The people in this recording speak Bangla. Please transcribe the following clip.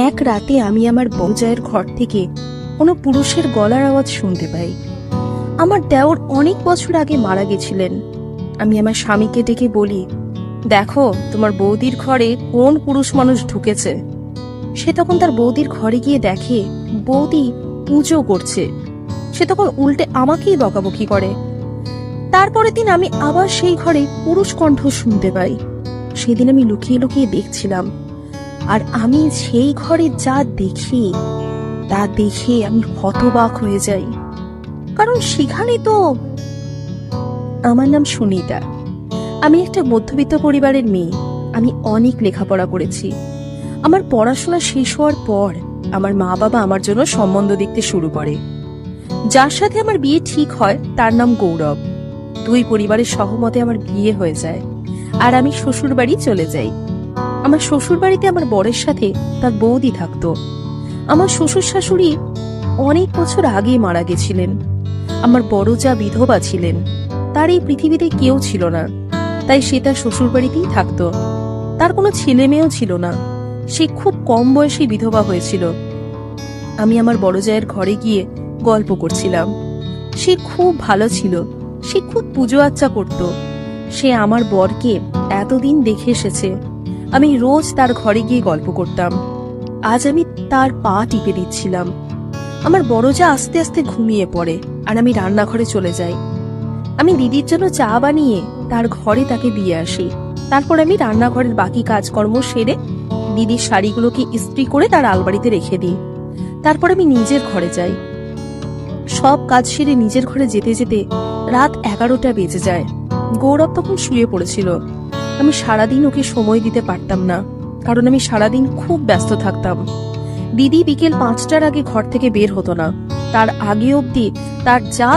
এক রাতে আমি আমার বউজায়ের ঘর থেকে কোনো পুরুষের গলার আওয়াজ শুনতে পাই। আমার দেওর অনেক বছর আগে মারা গেছিলেন। আমি আমার স্বামীকে ডেকে বলি, দেখো তোমার বৌদির ঘরে কোন পুরুষ মানুষ ঢুকেছে। সে তখন তার বৌদির ঘরে গিয়ে দেখে বৌদি পুজো করছে। সে তখন উল্টে আমাকেই বকাবকি করে। তারপরের দিন আমি আবার সেই ঘরে পুরুষ কণ্ঠ শুনতে পাই। সেদিন আমি লুকিয়ে লুকিয়ে দেখছিলাম, আর আমি সেই ঘরে যা দেখি তা দেখে আমি হতবাক হয়ে যাই। কারণ সেখানে তো আমার নাম সুনিতা। আমি একটা মধ্যবিত্ত পরিবারের মেয়ে। আমি অনেক লেখাপড়া করেছি। আমার পড়াশোনা শেষ হওয়ার পর আমার মা বাবা আমার জন্য সম্বন্ধ দেখতে শুরু করে। যার সাথে আমার বিয়ে ঠিক হয় তার নাম গৌরব। দুই পরিবারের সহমতে আমার বিয়ে হয়ে যায়, আর আমি শ্বশুর বাড়ি চলে যাই। আমার শ্বশুর বাড়িতে আমার বরের সাথে তার বৌদি থাকতো। আমার শ্বশুর শাশুড়ি অনেক বছর আগে মারা গেছিলেন। আমার বড় যা বিধবা ছিলেন, তার এই পৃথিবীতে কেউ ছিল না, তাই সে তার শ্বশুর বাড়িতেই থাকতো। তার কোনো ছেলে মেয়েও ছিল না। সে খুব কম বয়সে বিধবা হয়েছিল। আমি আমার বড় জায়ের ঘরে গিয়ে গল্প করছিলাম। সে খুব ভালো ছিল। সে খুব পুজো আচ্চা করত। সে আমার বরকে এতদিন দেখে এসেছে। আমি রোজ তার ঘরে গিয়ে গল্প করতাম। আজ আমি তার পা টিপে দিচ্ছিলাম। আমার বড় যা আস্তে আস্তে ঘুমিয়ে পড়ে, আর আমি রান্নাঘরে চলে যাই। আমি দিদির জন্য চা বানিয়ে তার ঘরে তাকে দিয়ে আসি। তারপর আমি রান্নাঘরের বাকি কাজকর্ম সেরে দিদির শাড়িগুলোকে ইস্ত্রি করে তার আলমারিতে রেখে দিই। তারপর আমি নিজের ঘরে যাই। সব কাজ সেরে নিজের ঘরে যেতে যেতে রাত 11টা বেজে যায়। গৌরব তখন শুয়ে পড়েছিল। আমি সারাদিন ওকে সময় দিতে পারতাম না, কারণ আমি সারাদিন খুব ব্যস্ত থাকতাম। দিদি বিকেল 5টার আগে ঘর থেকে বের হতো না। তার আগে অবধি তার যা